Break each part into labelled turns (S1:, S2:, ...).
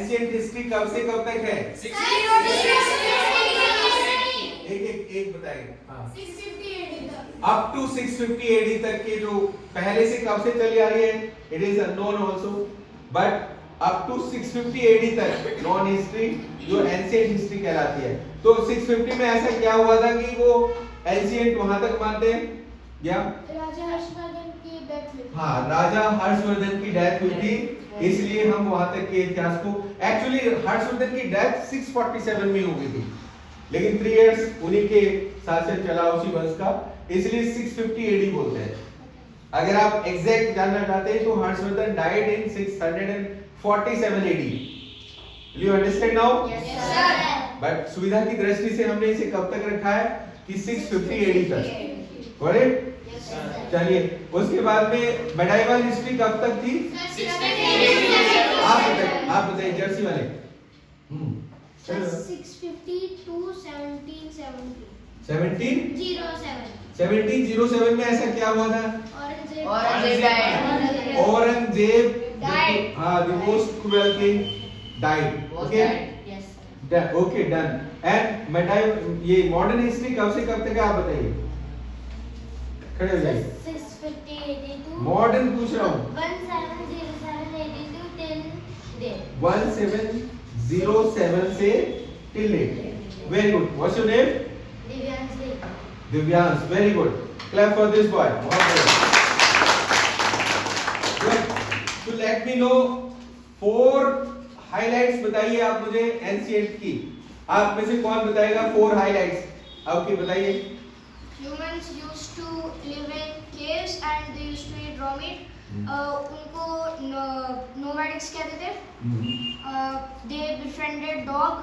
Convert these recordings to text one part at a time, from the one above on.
S1: Ancient history कब से कब तक है? एक बताइए। हाँ,
S2: 650 AD तक।
S1: अप टू 650 AD तक के जो पहले से कब से चली आ रही है, it is unknown also, but up to 650 AD तक नॉन हिस्ट्री जो एंशिएंट हिस्ट्री कहलाती है। तो 650 में ऐसा क्या हुआ था कि वो एंशिएंट वहां तक मानते हैं या
S2: राजा हर्षवर्धन की डेथ हुई।
S1: हाँ, राजा हर्षवर्धन की डेथ हुई थी, इसलिए हम वहां तक के इतिहास को, एक्चुअली हर्षवर्धन की डेथ 647 में हो गई थी, लेकिन 3 इयर्स उन्हीं के शासन चला उसी वंश का, इसलिए 650 AD बोलते हैं। अगर आप एग्जैक्ट जानना चाहते हैं तो Harshvardhan died in 647 AD। You understand now?
S2: Yes sir.
S1: But सुविधा की दृष्टि से हमने इसे कब तक रखा है कि 650 AD तक, करेक्ट? चलिए, उसके बाद में मेडाइवल हिस्ट्री कब तक थी? आप बताइए जर्सी वाले।
S2: 650 to 1770।
S1: 1707 में ऐसा क्या हुआ था? औरंगजेब
S2: Died.
S1: हाँ, the most cruel king died. Okay? Okay, done. And medieval ये मॉडर्न हिस्ट्री कब से कब तक है, आप बताइए, खड़े हो जाइए।
S2: 650 AD to
S1: मॉडर्न पूछ रहा हूँ।
S2: 1707 AD to till date।
S1: 1707 से till date। Very good. What's your name?
S2: Divyansh ji.
S1: Divyansh. Very good. Clap for this boy. बहुत बढ़िया। Good. So let me know 4 highlights बताइए आप मुझे एंशिएंट की। आप में से कौन बताएगा 4 highlights? आपके बताइए।
S2: Humans used to live in caves and they used to eat raw meat। उनको nomadics कहते थे। They befriended dog।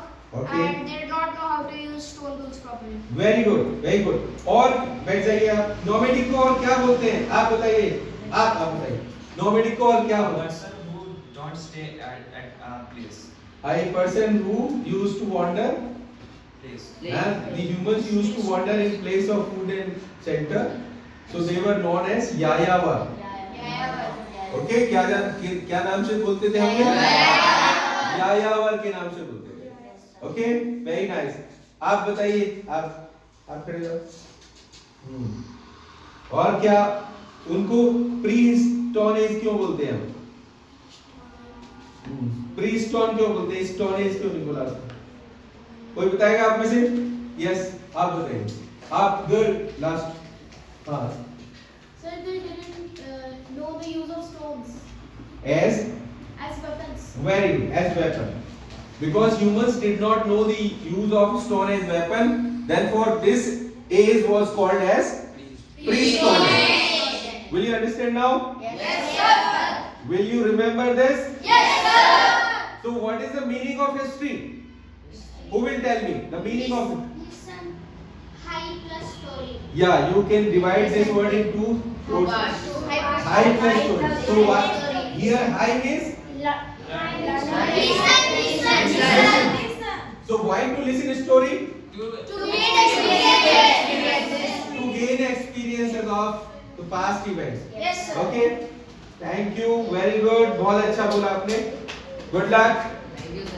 S1: Okay.
S2: And they did not know how to use stone tools properly।
S1: Very good, very good. और बैठ जाइए आप। Nomadic को और क्या बोलते हैं, आप बताइए। आप बताइए नोमैडिक को और क्या बोलते हैं?
S3: Person who don't stay at a place.
S1: A person who used to wander,
S3: Place.
S1: and the humans used to wander in place of food and shelter, so they were known as Yayavar. Okay, क्या नाम से बोलते थे हम लोग? यायावर के नाम से बोलते थे। Okay, very nice. आप बताइए, आप खड़े हो। और क्या उनको प्री स्टोन एज क्यों बोलते हैं हम? प्री स्टोन क्यों बोलते हैं, स्टोन एज क्यों नहीं बोला? कोई बताएगा आप में से? यस, आप बताइए। आप गुड, लास्ट। हाँ,
S2: Sir, they didn't know the use of stones
S1: as
S2: weapons।
S1: very as weapon, because humans did not know the use of stone as weapon, therefore this age was called as pre-stone age. Will you understand now?
S2: Yes sir।
S1: Will you remember this?
S2: Yes sir।
S1: So what is the meaning of history? Who will tell me the meaning of?
S2: Listen, high plus story।
S1: Yeah, you can divide this word into portions. High plus story. So what here high is? So why to listen a story?
S2: To gain experience।
S1: To gain experiences of the past events.
S2: Yes sir।
S1: Okay, thank you, very good, बहुत अच्छा बोला आपने, good luck।